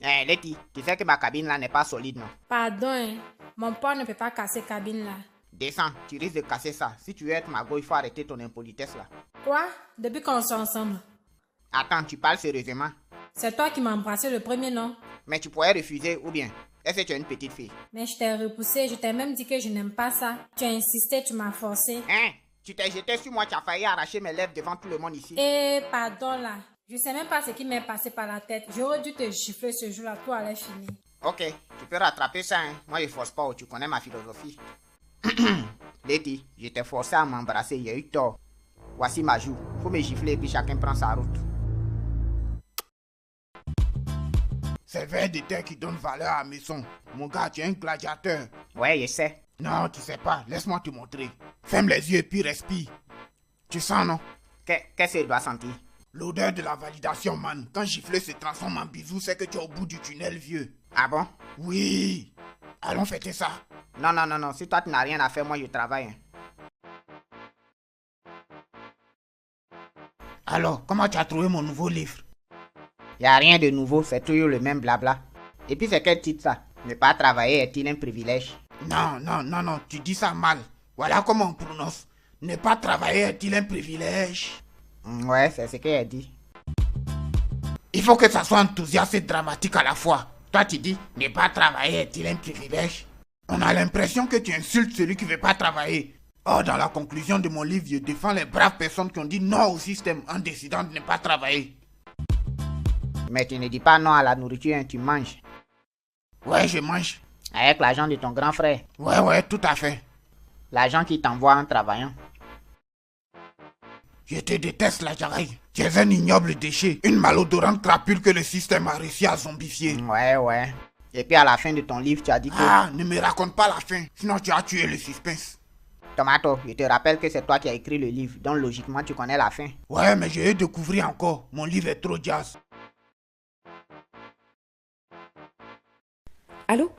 Eh, Letty, tu sais que ma cabine là n'est pas solide, non? Pardon, hein. Mon poids ne peut pas casser cabine là. Descends, tu risques de casser ça. Si tu veux être ma go, il faut arrêter ton impolitesse là. Quoi? Depuis qu'on sort ensemble? Attends, tu parles sérieusement? C'est toi qui m'as embrassé le premier, non? Mais tu pourrais refuser ou bien? Est-ce que tu es une petite fille? Mais je t'ai repoussé, je t'ai même dit que je n'aime pas ça. Tu as insisté, tu m'as forcé. Hein? Tu t'es jeté sur moi, tu as failli arracher mes lèvres devant tout le monde ici. Eh, pardon là. Je sais même pas ce qui m'est passé par la tête. J'aurais dû te gifler ce jour-là, tout allait finir. Ok, tu peux rattraper ça, hein? Moi je force pas, tu connais ma philosophie. Letty, je t'ai forcé à m'embrasser, il y a eu tort. Voici ma joue. Faut me gifler et puis chacun prend sa route. C'est vers de terre qui donne valeur à la maison. Mon gars, tu es un gladiateur. Ouais, je sais. Non, tu sais pas. Laisse-moi te montrer. Ferme les yeux et puis respire. Tu sens, non? Qu'est-ce qu'il doit sentir? L'odeur de la validation, man. Quand gifler se transforme en bisou, c'est que tu es au bout du tunnel, vieux. Ah bon? Oui. Allons fêter ça. Non, non, non, non. Si toi tu n'as rien à faire, moi je travaille. Hein. Alors, comment tu as trouvé mon nouveau livre? Y a rien de nouveau, c'est toujours le même blabla. Et puis c'est quel titre ça? Ne pas travailler est-il un privilège? Non, non, non, non, tu dis ça mal. Voilà comment on prononce. Ne pas travailler est-il un privilège? Ouais, c'est ce qu'elle dit. Il faut que ça soit enthousiaste et dramatique à la fois. Toi tu dis, ne pas travailler est-il un privilège? On a l'impression que tu insultes celui qui ne veut pas travailler. Or, dans la conclusion de mon livre, je défends les braves personnes qui ont dit non au système en décidant de ne pas travailler. Mais tu ne dis pas non à la nourriture, hein, tu manges. Ouais, je mange. Avec l'argent de ton grand frère. Ouais, tout à fait. L'argent qu'il t'envoie en travaillant. Je te déteste, la Jaraï. Tu es un ignoble déchet. Une malodorante crapule que le système a réussi à zombifier. Ouais. Et puis à la fin de ton livre, tu as dit que... Ah, ne me raconte pas la fin. Sinon tu as tué le suspense. Tomato, je te rappelle que c'est toi qui as écrit le livre. Donc logiquement, tu connais la fin. Ouais, mais je vais découvrir encore. Mon livre est trop jazz. Allô?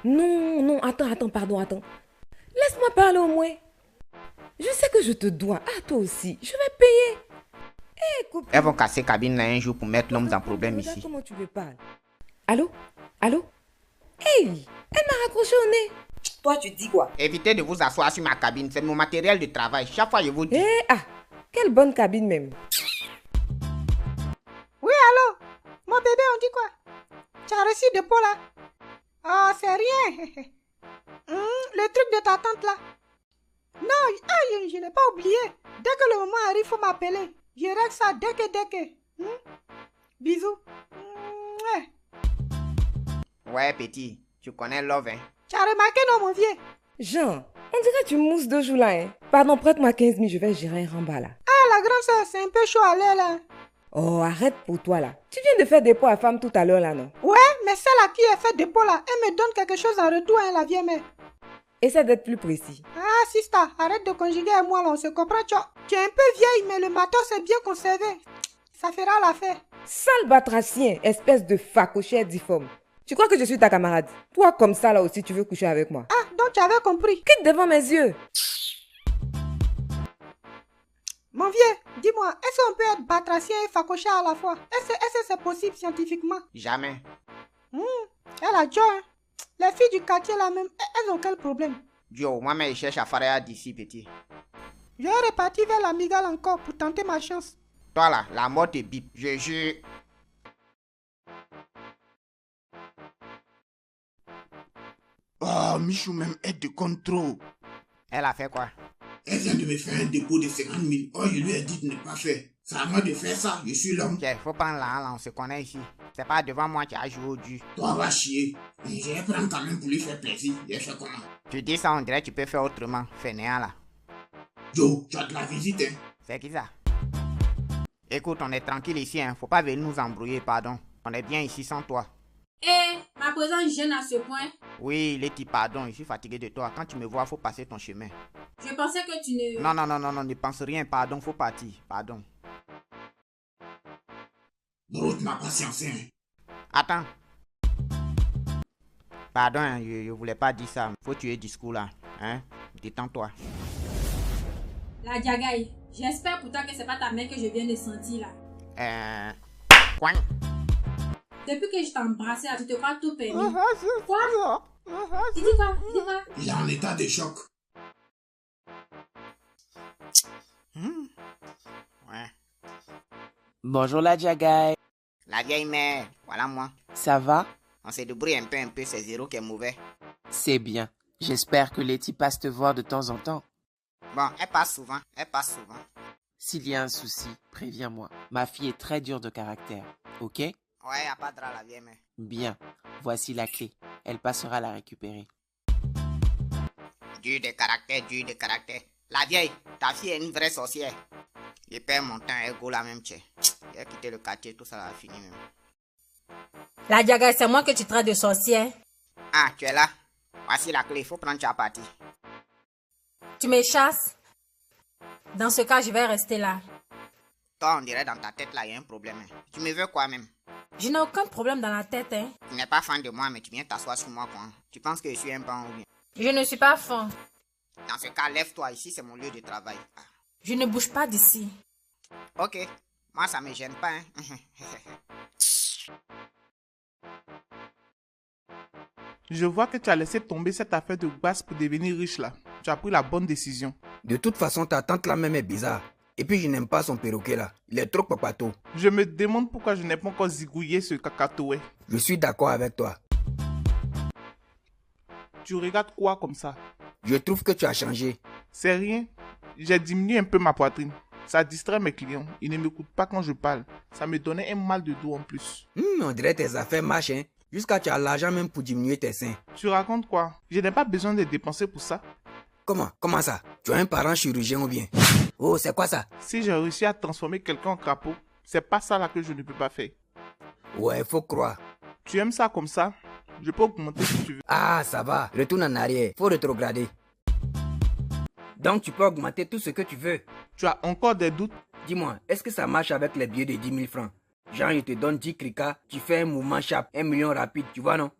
Non, attends, pardon. Laisse-moi parler au moins. Je sais que je te dois. Ah, toi aussi. Je vais payer. Copine. Elles vont casser cabine là un jour pour mettre l'homme en problème Regarde ici. comment tu me parles. Allô? Hey, elle m'a raccroché au nez. Toi, tu dis quoi? Évitez de vous asseoir sur ma cabine. C'est mon matériel de travail. Chaque fois, je vous dis... Quelle bonne cabine même. Oui, allô? Mon bébé, on dit quoi? Tu as reçu de pot là? Oh, c'est rien. Le truc de ta tante là. Non, je n'ai pas oublié. Dès que le moment arrive, il faut m'appeler. Je règle ça dès que. Bisous. Ouais, petit. Tu connais Love, hein? Tu as remarqué, non, mon vieux? Jean, on dirait que tu mousses de jour là, hein. Pardon, prête-moi 15 000, je vais gérer un rembat là. Ah, la grande soeur, c'est un peu chaud à l'air là. Oh, arrête pour toi là. Tu viens de faire des pots à femme tout à l'heure là, non? Ouais, mais celle à qui elle fait des pots là, elle me donne quelque chose en retour, hein, la vieille mère. Essaie d'être plus précis. Ah, sister, arrête de conjuguer à moi là, on se comprend, tu es un peu vieille, mais le matos est bien conservé. Ça fera l'affaire. Sale batracien, espèce de facochère difforme. Tu crois que je suis ta camarade? Toi comme ça là aussi, tu veux coucher avec moi? Ah, donc tu avais compris. Quitte devant mes yeux. Mon vieux, dis-moi, est-ce qu'on peut être batracien et facochère à la fois? Est-ce que c'est possible scientifiquement? Jamais. Elle a Joe, hein. Les filles du quartier là même, elles ont quel problème? Joe, moi-même, je cherche à faire d'ici, petit. Je vais repartir vers la migale encore pour tenter ma chance. Toi là, la mort te bip. Je jure. Oh, Michou même aide de contrôle. Elle a fait quoi? Elle vient de me faire un dépôt de 50 000. Oh, je lui ai dit de ne pas faire. C'est à moi de faire ça, je suis l'homme. Ok, faut prendre là, on se connaît ici. C'est pas devant moi qui a joué au dur. Toi, va chier. Mais je vais prendre quand même pour lui faire plaisir. Je fais comment? Tu dis ça, on dirait que tu peux faire autrement. Fainéant là. Joe, tu as de la visite, hein? C'est qui ça? Écoute, on est tranquille ici, hein. Faut pas venir nous embrouiller, pardon. On est bien ici sans toi. Ma présence gêne à ce point. Oui, Letty, pardon, je suis fatigué de toi. Quand tu me vois, faut passer ton chemin. Je pensais que tu ne... Non, ne pense rien, pardon, faut partir, pardon. Bro, tu m'as patience, hein? Attends. Pardon, hein, je voulais pas dire ça. Faut tuer discours là, hein. Détends-toi. La Jagaï, j'espère pourtant que c'est pas ta mère que je viens de sentir là. Coin. Depuis que je t'ai embrassé, tu te crois tout permis. Quoi? Tu dis quoi? Tu dis quoi? Il est en état de choc. Ouais. Bonjour la Jagaï. La vieille mère, voilà moi. Ça va? On se débrouille un peu, c'est Zéro qui est mauvais. C'est bien. J'espère que Letty passe te voir de temps en temps. Bon, elle passe souvent. S'il y a un souci, préviens-moi. Ma fille est très dure de caractère. Ok? Ouais, y a pas de drap, la vieille mère. Bien. Voici la clé. Elle passera la récupérer. Dur de caractère. La vieille, ta fille est une vraie sorcière. Je perds mon temps, elle go la même tchè. J'ai quitté le quartier, tout ça va finir même. La Diaga, c'est moi que tu traites de sorcière. Ah, tu es là? Voici la clé, il faut prendre ta partie. Tu me chasses? Dans ce cas, je vais rester là. Toi, on dirait dans ta tête là, il y a un problème. Tu me veux quoi même? Je n'ai aucun problème dans la tête, hein. Tu n'es pas fan de moi, mais tu viens t'asseoir sur moi quoi. Tu penses que je suis un ban ou bien? Je ne suis pas fan. Dans ce cas, lève-toi, ici c'est mon lieu de travail. Ah. Je ne bouge pas d'ici. Ok, moi ça me gêne pas, hein. Je vois que tu as laissé tomber cette affaire de basse pour devenir riche là. Tu as pris la bonne décision. De toute façon, ta tante là même est bizarre. Et puis je n'aime pas son perroquet là. Il est trop papato. Je me demande pourquoi je n'ai pas encore zigouillé ce cacatoé. Je suis d'accord avec toi. Tu regardes quoi comme ça? Je trouve que tu as changé. C'est rien. J'ai diminué un peu ma poitrine. Ça distrait mes clients. Ils ne m'écoutent pas quand je parle. Ça me donnait un mal de dos en plus. On dirait tes affaires marchent, hein. Jusqu'à tu as l'argent même pour diminuer tes seins. Tu racontes quoi? Je n'ai pas besoin de dépenser pour ça. Comment ça? Tu as un parent chirurgien ou bien? Oh, c'est quoi ça? Si j'ai réussi à transformer quelqu'un en crapaud, c'est pas ça là que je ne peux pas faire. Ouais, faut croire. Tu aimes ça comme ça? Je peux augmenter si tu veux. Ah, ça va. Retourne en arrière. Faut rétrograder. Donc tu peux augmenter tout ce que tu veux. Tu as encore des doutes? Dis-moi, est-ce que ça marche avec les billets de 10 000 francs? Genre, je te donne 10 cricas, tu fais un mouvement sharp, 1 million rapide, tu vois, non?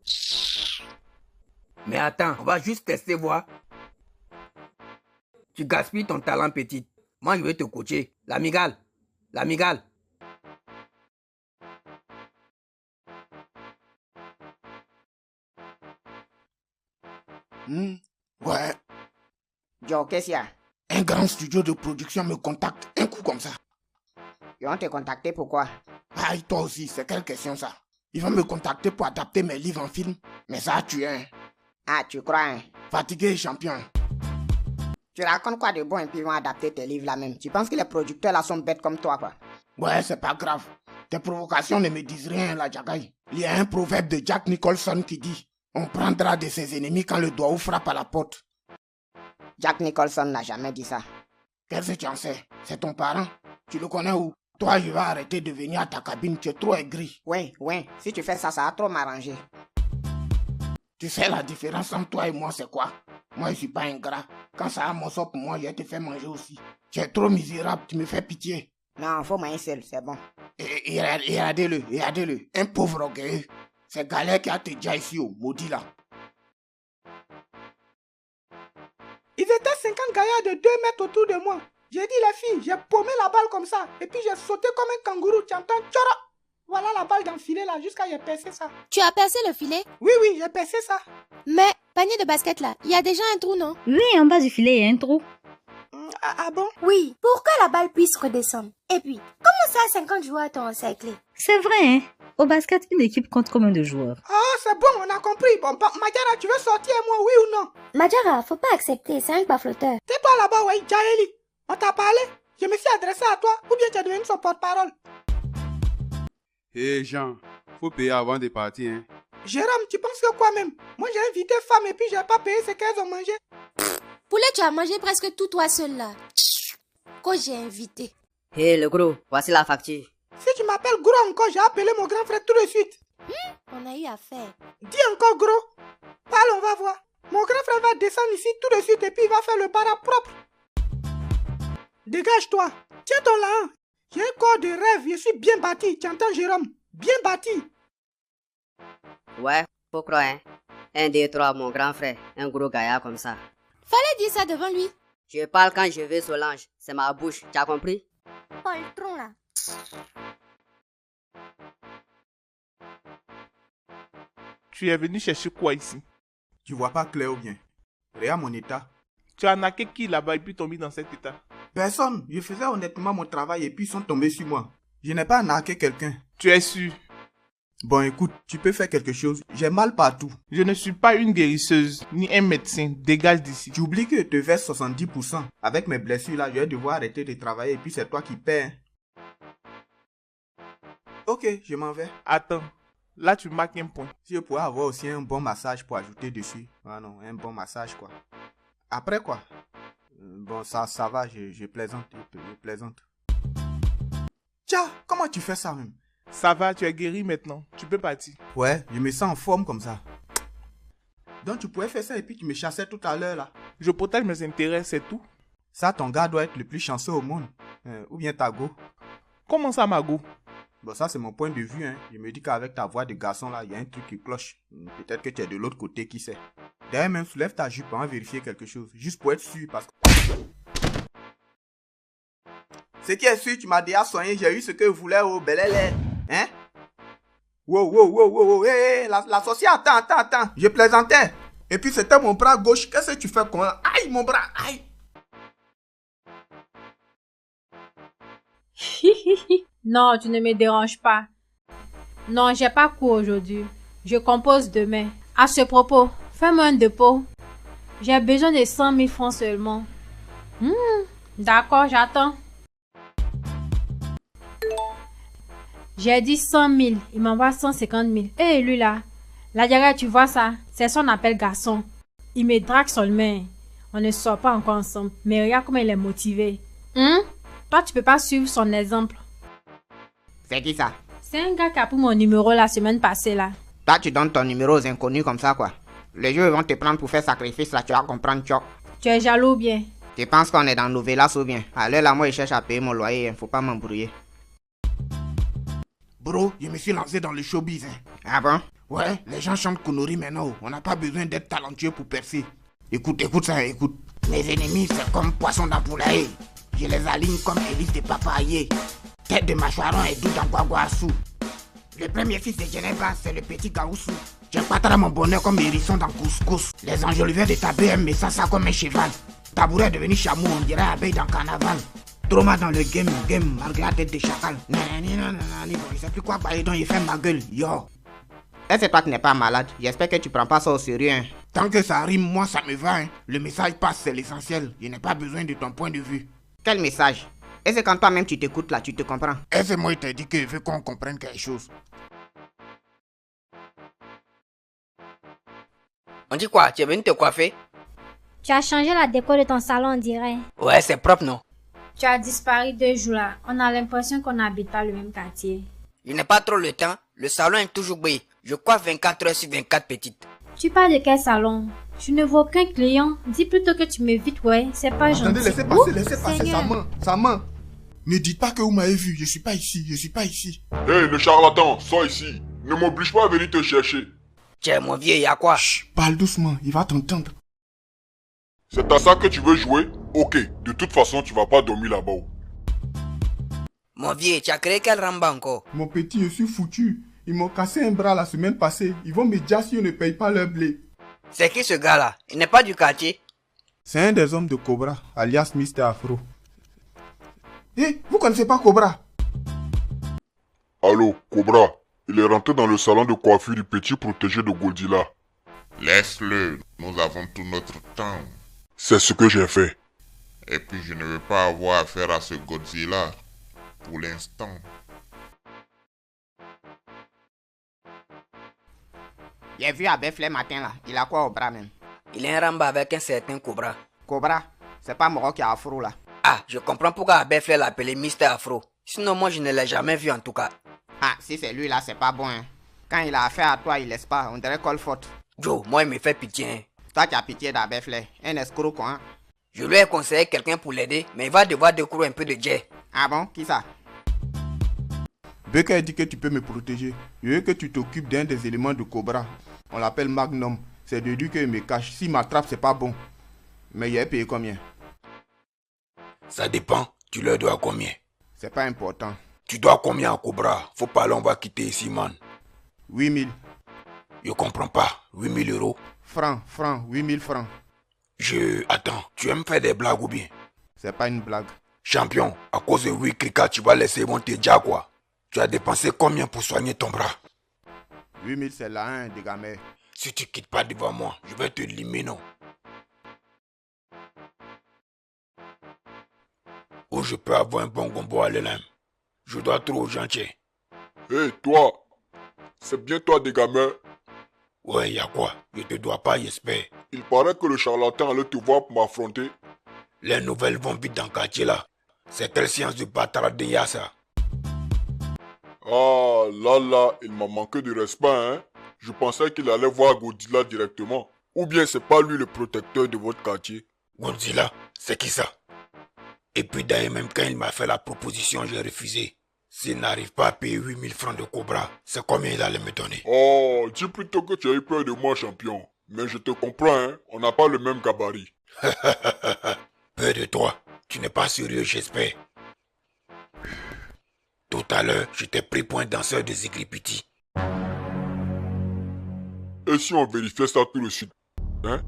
Mais attends, on va juste tester, voir. Tu gaspilles ton talent, petite. Moi, je vais te coacher. L'amigale. Ouais, Joe, qu'est-ce qu'il y a? un grand studio de production me contacte un coup comme ça. Ils vont te contacter pourquoi? Aïe, toi aussi, c'est quelle question ça? Ils vont me contacter pour adapter mes livres en film. Mais ça a tué, hein. Ah, tu crois, hein? Fatigué et champion. Tu racontes quoi de bon et puis ils vont adapter tes livres là même? Tu penses que les producteurs là sont bêtes comme toi, quoi? Ouais, c'est pas grave. Tes provocations ne me disent rien, la Jagaï. Il y a un proverbe de Jack Nicholson qui dit: on prendra de ses ennemis quand le doigt frappe à la porte. Jack Nicholson n'a jamais dit ça. Qu'est-ce que tu en sais? C'est ton parent? Tu le connais où? Toi, je vais arrêter de venir à ta cabine, tu es trop aigri. Ouais, si tu fais ça, ça va trop m'arranger. Tu sais la différence entre toi et moi, c'est quoi? Moi, je suis pas ingrat. Quand ça a mon sort pour moi, je te fais manger aussi. Tu es trop misérable, tu me fais pitié. Non, faut manger seul, c'est bon. Et regardez-le. Un pauvre orgueilleux. C'est Galère qui a te déjà ici, au maudit là. Ils étaient 50 gaillards de 2 mètres autour de moi. J'ai dit les filles, j'ai paumé la balle comme ça. Et puis j'ai sauté comme un kangourou. Tu entends? Tchara! Voilà la balle dans le filet là, jusqu'à j'ai percé ça. Tu as percé le filet? Oui, j'ai percé ça. Mais, panier de basket là, il y a déjà un trou, non? Oui, en bas du filet, il y a un trou. Ah bon? Oui, pour que la balle puisse redescendre. Et puis, comment ça 50 joueurs t'ont encerclé? C'est vrai, hein? Au basket, une équipe compte combien de joueurs? Ah, c'est bon, on a compris. Bon, Madjara, tu veux sortir moi, oui ou non? Madjara, faut pas accepter, c'est un baflotteur. Tais-toi là-bas, ouais, Jaeli. On t'a parlé? Je me suis adressé à toi, ou bien tu es devenu son porte-parole? Hé Jean, faut payer avant de partir, hein. Jérôme, tu penses que quoi même? Moi j'ai invité femme et puis j'ai pas payé ce qu'elles ont mangé. Poulet, tu as mangé presque tout toi seul là. Quand j'ai invité. Hé le gros, voici la facture. Si tu m'appelles gros encore, j'ai appelé mon grand frère tout de suite. On a eu affaire. Dis encore gros. Parle, on va voir. Mon grand frère va descendre ici tout de suite et puis il va faire le bara propre. Dégage-toi. Tiens ton là. J'ai un corps de rêve, je suis bien bâti. Tu entends Jérôme? Bien bâti. Ouais, faut croire, hein. 1, 2, 3, mon grand frère, un gros gaillard comme ça. Fallait dire ça devant lui. Je parle quand je veux Solange, c'est ma bouche, tu as compris? Oh, le tronc là. Tu es venu chercher quoi ici? Tu vois pas clair ou bien? Regarde mon état. Tu as arnaqué qui là-bas et puis tombé dans cet état? Personne. Je faisais honnêtement mon travail et puis ils sont tombés sur moi. Je n'ai pas arnaqué quelqu'un. Tu es sûr? Bon, écoute, tu peux faire quelque chose. J'ai mal partout. Je ne suis pas une guérisseuse, ni un médecin. Dégage d'ici. Tu oublies que je te verse 70%. Avec mes blessures là, je vais devoir arrêter de travailler et puis c'est toi qui paies. Ok, je m'en vais. Attends, là tu marques un point. Si je pourrais avoir aussi un bon massage pour ajouter dessus. Ah non, un bon massage quoi. Après quoi? Bon, ça va, je plaisante, je plaisante. Tiens, comment tu fais ça même? Ça va, tu es guéri maintenant. Tu peux partir. Ouais, je me sens en forme comme ça. Donc tu pourrais faire ça et puis tu me chassais tout à l'heure là. Je protège mes intérêts, c'est tout. Ça, ton gars doit être le plus chanceux au monde. Ou bien ta go. Comment ça, ma go? Bon, ça c'est mon point de vue. Hein. Je me dis qu'avec ta voix de garçon là, il y a un truc qui cloche. Peut-être que tu es de l'autre côté, qui sait. D'ailleurs même, soulève ta jupe pour en vérifier quelque chose. Juste pour être sûr parce que... Ce qui est sûr, tu m'as déjà soigné, j'ai eu ce que je voulais au Belélé. Hein? Wow, hey, la sorcière, attends. Je plaisantais. Et puis c'était mon bras gauche. Qu'est-ce que tu fais comme ça? Aïe, mon bras, aïe. Non, tu ne me déranges pas. Non, j'ai pas cours aujourd'hui. Je compose demain. À ce propos, fais-moi un dépôt. J'ai besoin de 100 000 francs seulement. D'accord, j'attends. J'ai dit 100 000. Il m'envoie 150 000. Hé, lui là. La diarrhée, tu vois ça? C'est son appel garçon. Il me drague seulement. On ne sort pas encore ensemble. Mais regarde comment il est motivé. Toi, tu peux pas suivre son exemple. C'est qui ça? C'est un gars qui a pris mon numéro la semaine passée là. Toi, tu donnes ton numéro aux inconnus comme ça quoi. Les jeux vont te prendre pour faire sacrifice là, tu vas comprendre, tchoc. Tu es jaloux ou bien? Tu penses qu'on est dans Novelas ou bien? Alors là, moi, je cherche à payer mon loyer, faut pas m'embrouiller. Bro, je me suis lancé dans le showbiz. Hein. Ah bon? Ouais, les gens chantent Konori maintenant. On n'a pas besoin d'être talentueux pour percer. Écoute ça, écoute. Mes ennemis, c'est comme poisson dans poulailler. Je les aligne comme hélice de papaye. Tête de mâchoiron et doux dans Guaguassou. Le premier fils de Geneva, c'est le petit Gaoussou. J'empâterai mon bonheur comme hérisson dans Couscous. Les enjoliveurs de ta BM, mais ça comme un cheval. Tabouret est devenu chameau, on dirait abeille dans carnaval. Trauma dans le game, malgré la tête de chacal. Je sais plus quoi parler, donc il fait ma gueule, yo. Et c'est toi qui n'es pas malade. J'espère que tu prends pas ça au sérieux. Hein. Tant que ça rime, moi ça me va. Hein. Le message passe, c'est l'essentiel. Je n'ai pas besoin de ton point de vue. Quel message? Et c'est quand toi-même tu t'écoutes là, tu te comprends? Et c'est moi qui t'ai dit que je veux qu'on comprenne quelque chose. On dit quoi? Tu es venu te coiffer? Tu as changé la déco de ton salon, on dirait. Ouais, c'est propre, non? Tu as disparu 2 jours là. On a l'impression qu'on n'habite pas le même quartier. Je n'ai pas trop le temps. Le salon est toujours brillé. Je coiffe 24 heures sur 24 petites. Tu parles de quel salon? Je ne vois aucun client. Dis plutôt que tu m'évites, ouais. C'est pas gentil. Attendez, laissez passer, sa main. Ne dites pas que vous m'avez vu. Je suis pas ici. Hé, le charlatan, sors ici. Ne m'oblige pas à venir te chercher. Tiens, mon vieux, y'a quoi? Chut, parle doucement, il va t'entendre. C'est à ça que tu veux jouer? Ok, de toute façon, tu vas pas dormir là-bas. Mon vieux, tu as créé quel ramba encore? Mon petit, je suis foutu. Ils m'ont cassé un bras la semaine passée. Ils vont me dire si je ne paye pas leur blé. C'est qui ce gars-là? Il n'est pas du quartier? C'est un des hommes de Cobra, alias Mr. Afro. Hé, vous connaissez pas Cobra? Allô, Cobra. Il est rentré dans le salon de coiffure du petit protégé de Godzilla. Laisse-le, nous avons tout notre temps. C'est ce que j'ai fait. Et puis je ne veux pas avoir affaire à ce Godzilla pour l'instant. J'ai vu Abefle matin là, il a quoi au bras même? Il est un ramba avec un certain Cobra. Cobra? C'est pas Moro qui a Afro là. Ah, je comprends pourquoi Abefle l'appelait Mr. Afro. Sinon moi je ne l'ai jamais vu en tout cas. Ah, si c'est lui là, c'est pas bon hein. Quand il a affaire à toi, il laisse pas, on dirait Colfort. Joe, moi il me fait pitié hein. Toi tu as pitié d'Abefle, un escroc quoi hein? Je lui ai conseillé quelqu'un pour l'aider, mais il va devoir découvrir un peu de jet. Ah bon? Qui ça? Becker dit que tu peux me protéger. Je veux que tu t'occupes d'un des éléments de Cobra. On l'appelle Magnum. C'est de lui qu'il me cache. S'il m'attrape, c'est pas bon. Mais il a payé combien? Ça dépend. Tu leur dois combien? C'est pas important. Tu dois combien à Cobra? Faut pas, on va quitter ici, man. 8 000. Je comprends pas. 8000 euros. Francs, 8000 francs. Attends, tu aimes faire des blagues ou bien? C'est pas une blague. Champion, à cause de oui Krika, tu vas laisser monter déjà quoi? Tu as dépensé combien pour soigner ton bras? 8000 c'est la 1 des gamins. Si tu quittes pas devant moi, je vais te limer non. Ou je peux avoir un bon gombo à l'élan. Je dois trop aux gentils. Hé, toi! C'est bien toi des gamins? Ouais, y'a quoi? Je te dois pas, j'espère. Il paraît que le charlatan allait te voir pour m'affronter. Les nouvelles vont vite dans le quartier là. C'est quelle science de bâtard de y'a ça? Ah, là, il m'a manqué de respect, hein? Je pensais qu'il allait voir Godzilla directement. Ou bien c'est pas lui le protecteur de votre quartier. Godzilla, c'est qui ça? Et puis d'ailleurs même quand il m'a fait la proposition, j'ai refusé. S'il n'arrive pas à payer 8000 francs de Cobra, c'est combien il allait me donner? Oh, dis plutôt que tu as eu peur de moi, champion. Mais je te comprends, hein? On n'a pas le même gabarit. Peur de toi? Tu n'es pas sérieux, j'espère. Tout à l'heure, je t'ai pris pour un danseur de Zigripiti. Et si on vérifiait ça tout de suite? Hein?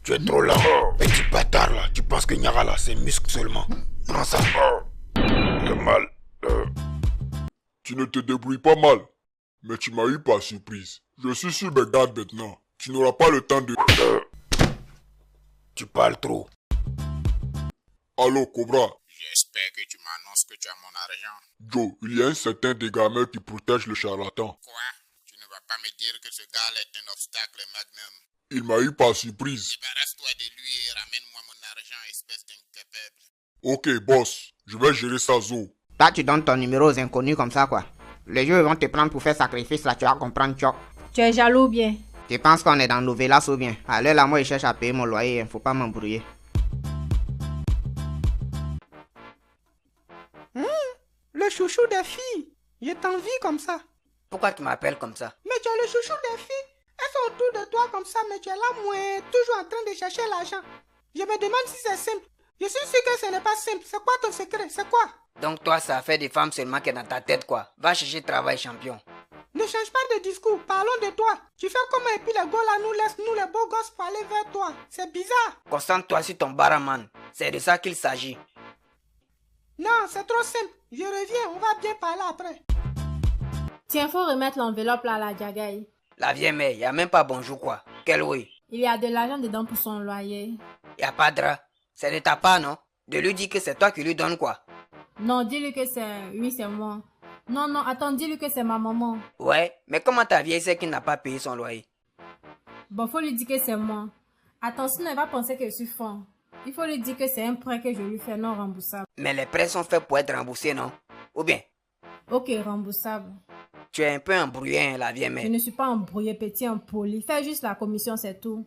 Tu es trop lent, petit bâtard là. Tu penses que Nyara là, c'est muscle seulement. Prends ça. J'ai mal. Tu ne te débrouilles pas mal. Mais tu m'as eu par surprise. Je suis sur mes gardes maintenant. Tu n'auras pas le temps de... Tu parles trop. Allô, Cobra. J'espère que tu m'annonces que tu as mon argent. Joe, il y a un certain des gamins qui protège le charlatan. Quoi? Tu ne vas pas me dire que ce gars-là est un obstacle, Magnum. Il m'a eu par surprise. Débarrasse-toi de lui et ramène-moi mon argent, espèce d'incapable. Ok, boss. Je vais gérer ça, Zo. Toi, tu donnes ton numéro aux inconnus comme ça, quoi. Les jeux vont te prendre pour faire sacrifice, là, tu vas comprendre, Choc. Tu es jaloux bien. Tu penses qu'on est dans Novelas ou bien? À l'heure là, moi, je cherche à payer mon loyer, faut pas m'embrouiller. Le chouchou des filles. Je t'envie comme ça. Pourquoi tu m'appelles comme ça? Mais tu es le chouchou des filles. Elles sont autour de toi comme ça, mais tu es là, moi, toujours en train de chercher l'argent. Je me demande si c'est simple. Je suis sûr que ce n'est pas simple. C'est quoi ton secret? C'est quoi? Donc toi, ça fait des femmes seulement qui est dans ta tête, quoi. Va chercher travail, champion. Ne change pas de discours. Parlons de toi. Tu fais comment et puis les gars là nous laissent, nous les beaux gosses, pour aller vers toi. C'est bizarre. Concentre-toi sur ton baraman. C'est de ça qu'il s'agit. Non, c'est trop simple. Je reviens, on va bien parler après. Tiens, faut remettre l'enveloppe là à la Jagaï. La vieille mère, y a même pas bonjour, quoi. Quel oui? Il y a de l'argent dedans pour son loyer. Y a pas de drap. C'est de ta part, non? De lui dire que c'est toi qui lui donnes quoi? Non, dis-lui que c'est... Oui, c'est moi. Non, attends, dis-lui que c'est ma maman. Ouais, mais comment ta vieille sait qu'il n'a pas payé son loyer? Bon, faut lui dire que c'est moi. Attends, sinon elle va penser que je suis fort. Il faut lui dire que c'est un prêt que je lui fais non remboursable. Mais les prêts sont faits pour être remboursés, non? Ou bien? Ok, remboursable. Tu es un peu embrouillé, hein, la vieille mère. Je ne suis pas embrouillé, petit impoli. Fais juste la commission, c'est tout.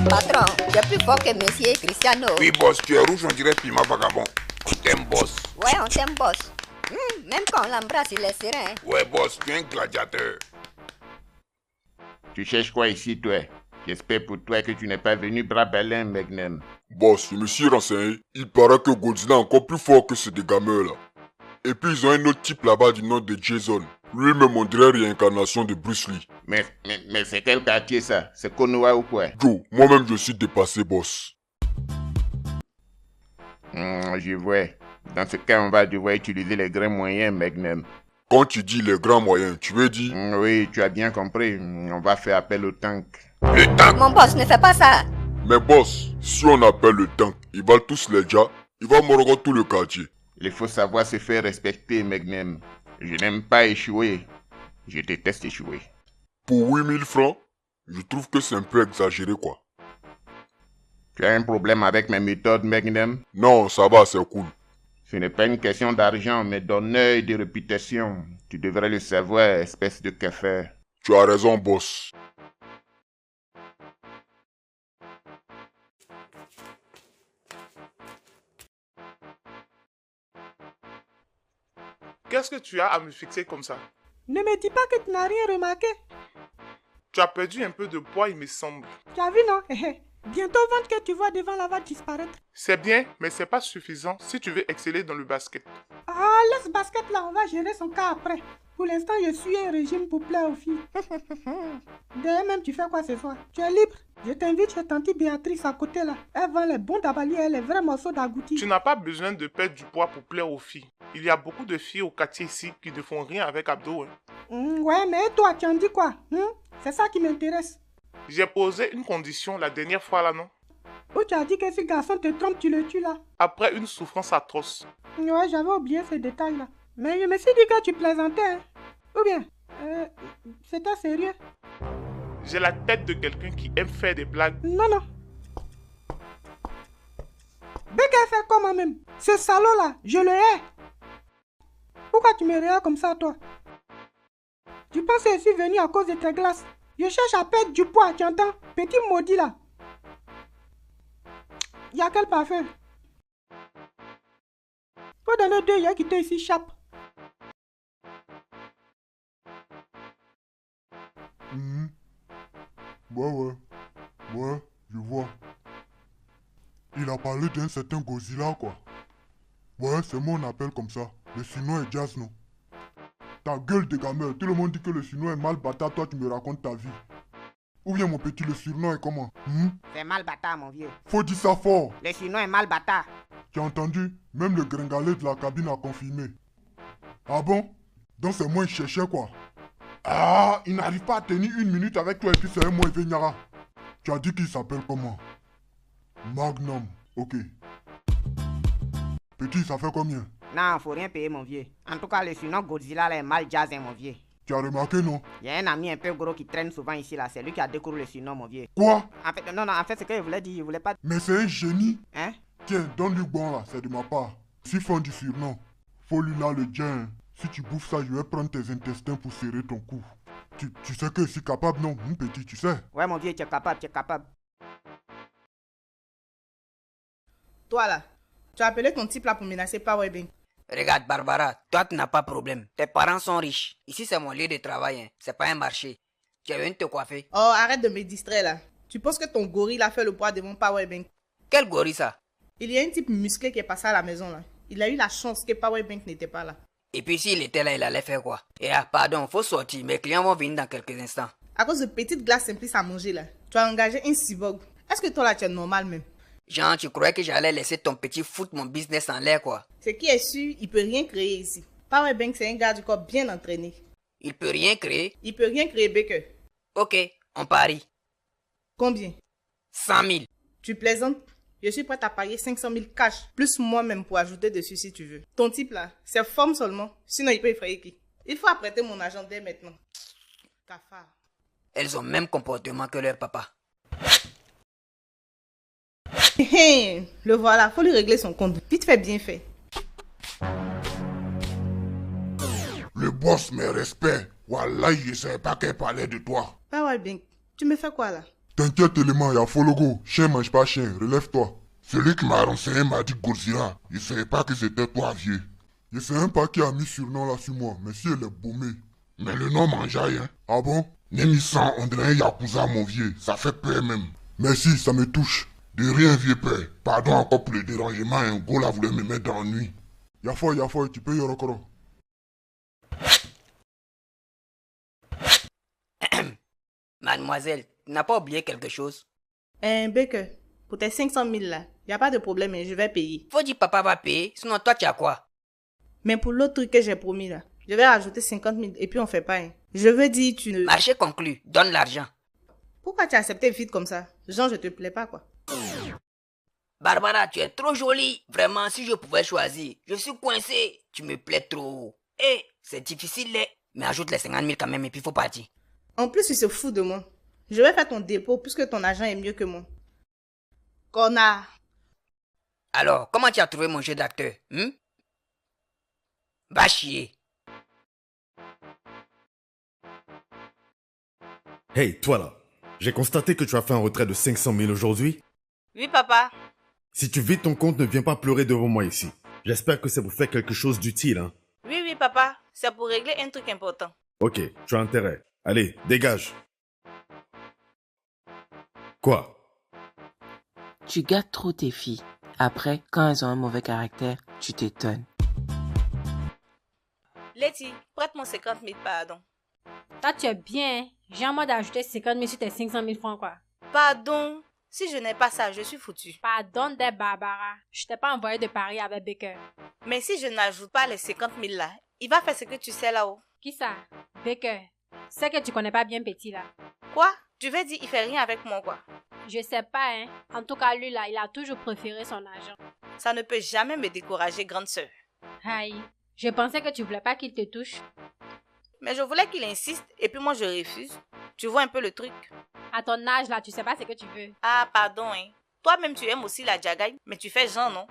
Patron, tu es plus fort que monsieur Cristiano. Oui, boss, tu es rouge, on dirait piment vagabond. On t'aime, boss. Ouais, on t'aime, boss. Même quand on l'embrasse, il est serein. Ouais, boss, tu es un gladiateur. Tu cherches quoi ici, toi? J'espère pour toi que tu n'es pas venu bras ballin, Magnum. Boss, je me suis renseigné. Il paraît que Godzilla est encore plus fort que ces des gamins là. Et puis ils ont un autre type là-bas du nom de Jason. Lui-même on dirait réincarnation de Bruce Lee. Mais c'est quel quartier ça? C'est Konoha ou quoi? Joe, moi-même je suis dépassé, boss. Je vois. Dans ce cas, on va devoir utiliser les grands moyens, Magnum. Quand tu dis les grands moyens, tu veux dire? Oui, tu as bien compris. On va faire appel au tank. Le tank? Mon boss, ne fais pas ça. Mais boss, si on appelle le tank, ils vont tous les déjà. Il va mordre tout le quartier. Il faut savoir se faire respecter, Magnum. Je n'aime pas échouer. Je déteste échouer. Pour 8000 francs, je trouve que c'est un peu exagéré, quoi. Tu as un problème avec mes méthodes, Magnum? Non, ça va, c'est cool. Ce n'est pas une question d'argent, mais d'honneur et de réputation. Tu devrais le savoir, espèce de café. Tu as raison, boss. Qu'est-ce que tu as à me fixer comme ça? Ne me dis pas que tu n'as rien remarqué. Tu as perdu un peu de poids, il me semble. Tu as vu, non? Bientôt, ventre que tu vois devant là va disparaître. C'est bien, mais c'est pas suffisant si tu veux exceller dans le basket. Ah, laisse basket là, on va gérer son cas après. Pour l'instant, je suis un régime pour plaire aux filles. D'ailleurs, même, tu fais quoi ce soir? Tu es libre? Je t'invite chez tante Béatrice à côté là. Elle vend les bons tabaliers et les vrais morceaux d'agouti. Tu n'as pas besoin de perdre du poids pour plaire aux filles. Il y a beaucoup de filles au quartier ici qui ne font rien avec abdos. Ouais, mais toi, tu en dis quoi? C'est ça qui m'intéresse. J'ai posé une condition la dernière fois là, non? Où tu as dit que si garçon te trompe, tu le tues là. Après une souffrance atroce. Ouais, j'avais oublié ces détails là. Mais je me suis dit que tu plaisantais, hein. Ou bien, c'était sérieux? J'ai la tête de quelqu'un qui aime faire des blagues. Non, non. Beka fait comment même? Ce salaud là, je le hais. Pourquoi tu me regardes comme ça, toi? Tu penses que je suis venu à cause de tes glaces? Je cherche à perdre du poids, tu entends? Petit maudit là. Il y a quel parfum? Faut donner 2 yeux qui t'ont ici, chape. Ouais, je vois. Il a parlé d'un certain Godzilla, quoi. Ouais, c'est moi on appelle comme ça. Le Chinois est jazz, non? Ta gueule de gamelle, tout le monde dit que le Chinois est mal bâtard, toi tu me racontes ta vie. Ou bien mon petit, le surnom est comment? C'est mal bâtard, mon vieux. Faut dire ça fort. Le surnom est mal bâtard. Tu as entendu? Même le gringalet de la cabine a confirmé. Ah bon? Donc c'est moi il cherchait quoi? Ah, il n'arrive pas à tenir 1 minute avec toi et puis c'est un moi Venyara. Tu as dit qu'il s'appelle comment? Magnum, ok. Petit, ça fait combien? Non, faut rien payer, mon vieux. En tout cas, le surnom Godzilla là est mal jazz, mon vieux. Tu as remarqué, non? Il y a un ami un peu gros qui traîne souvent ici là. C'est lui qui a découvert le surnom, mon vieux. Quoi? En fait, non, en fait, c'est que je voulais dire, je voulais pas... Mais c'est un génie. Hein? Tiens, donne-lui bon là, c'est de ma part. S'ils font du surnom, faut lui là le dien. Si tu bouffes ça, je vais prendre tes intestins pour serrer ton cou. Tu sais que je suis capable, non? Mon petit, tu sais? Ouais, mon vieux, tu es capable, tu es capable. Toi là, tu as appelé ton type là pour menacer Powerbank. Regarde Barbara, toi tu n'as pas de problème. Tes parents sont riches. Ici c'est mon lieu de travail, hein. C'est pas un marché. Tu es venu te coiffer. Oh, arrête de me distraire là. Tu penses que ton gorille a fait le poids devant Powerbank? Quel gorille ça? Il y a un type musclé qui est passé à la maison là. Il a eu la chance que Powerbank n'était pas là. Et puis s'il était là, il allait faire quoi? Et pardon, faut sortir. Mes clients vont venir dans quelques instants. À cause de petites glaces simplistes à manger là, tu as engagé un cyborg. Est-ce que toi là tu es normal même? Jean, tu croyais que j'allais laisser ton petit foutre mon business en l'air quoi? Ce qui est sûr, il peut rien créer ici. Powerbank c'est un gars du corps bien entraîné. Il peut rien créer? Il peut rien créer, Baker. Ok, on parie. Combien? 100 000. Tu plaisantes? Je suis prête à parier 500 000 cash, plus moi-même pour ajouter dessus si tu veux. Ton type là, c'est forme seulement, sinon il peut effrayer qui? Il faut apprêter mon agent dès maintenant. Cafard. Elles ont le même comportement que leur papa. Le voilà, faut lui régler son compte. Vite fait, bien fait. Le boss me respecte. Wallah, je savais pas qu'elle parlait de toi. Powerbank, tu me fais quoi là? T'inquiète, élément, y'a Fologo. Chien mange pas chien, relève-toi. Celui qui m'a renseigné m'a dit Godzilla. Je savais pas que c'était toi, vieux. Je sais même pas qui a mis surnom là sur moi, mais si elle est baumée. Mais le nom mangeaille, hein. Ah bon? Nemi-san, on dirait un Yakuza, mon vieux. Ça fait peur même. Merci, ça me touche. De rien, vieux père. Pardon encore pour le dérangement, un gars là voulait me mettre dans la nuit. Y'a tu peux y encore. Mademoiselle, tu n'as pas oublié quelque chose? Baker, pour tes 500 000 là, y a pas de problème, je vais payer. Faut dire papa va payer, sinon toi tu as quoi? Mais pour l'autre truc que j'ai promis là, je vais rajouter 50 000 et puis on fait pas. Hein. Je veux dire, tu ne... Marché conclu, donne l'argent. Pourquoi tu as accepté vite comme ça? Genre, je te plais pas quoi. Barbara, tu es trop jolie. Vraiment, si je pouvais choisir, je suis coincé. Tu me plais trop. C'est difficile, mais ajoute les 50 000 quand même et puis faut partir. En plus, il se fout de moi. Je vais faire ton dépôt puisque ton agent est mieux que moi. Connard. Alors, comment tu as trouvé mon jeu d'acteur? Va chier. Hey, toi là. J'ai constaté que tu as fait un retrait de 500 000 aujourd'hui. Oui, papa. Si tu vides ton compte, ne viens pas pleurer devant moi ici. J'espère que c'est pour faire quelque chose d'utile, hein. Oui, papa. C'est pour régler un truc important. Ok, tu as intérêt. Allez, dégage. Quoi? Tu gâtes trop tes filles. Après, quand elles ont un mauvais caractère, tu t'étonnes. Letty, prête-moi 50 000, pardon. Toi, tu es bien, hein? J'ai en mode d'ajouter 50 000 sur tes 500 000 francs, quoi. Pardon. Si je n'ai pas ça, je suis foutue. Pardon des Barbara. Je t'ai pas envoyé de Paris avec Baker. Mais si je n'ajoute pas les 50 000 là, il va faire ce que tu sais là-haut. Qui ça? Baker. C'est que tu connais pas bien Petit, là. Quoi? Tu veux dire il fait rien avec moi, quoi? Je sais pas, hein. En tout cas, lui, là, il a toujours préféré son argent. Ça ne peut jamais me décourager, grande sœur. Aïe. Je pensais que tu voulais pas qu'il te touche. Mais je voulais qu'il insiste et puis moi je refuse. Tu vois un peu le truc? À ton âge, là, tu sais pas ce que tu veux. Ah, pardon, hein. Toi-même, tu aimes aussi la jagaille, mais tu fais genre, non?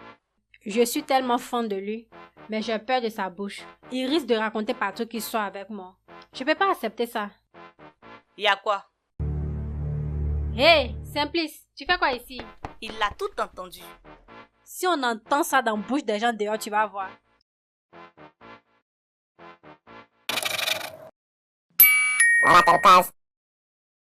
Je suis tellement fan de lui, mais j'ai peur de sa bouche. Il risque de raconter partout qu'il soit avec moi. Je peux pas accepter ça. Y a quoi? Hé, Simplice, tu fais quoi ici? Il l'a tout entendu. Si on entend ça dans la bouche des gens dehors, tu vas voir. Voilà,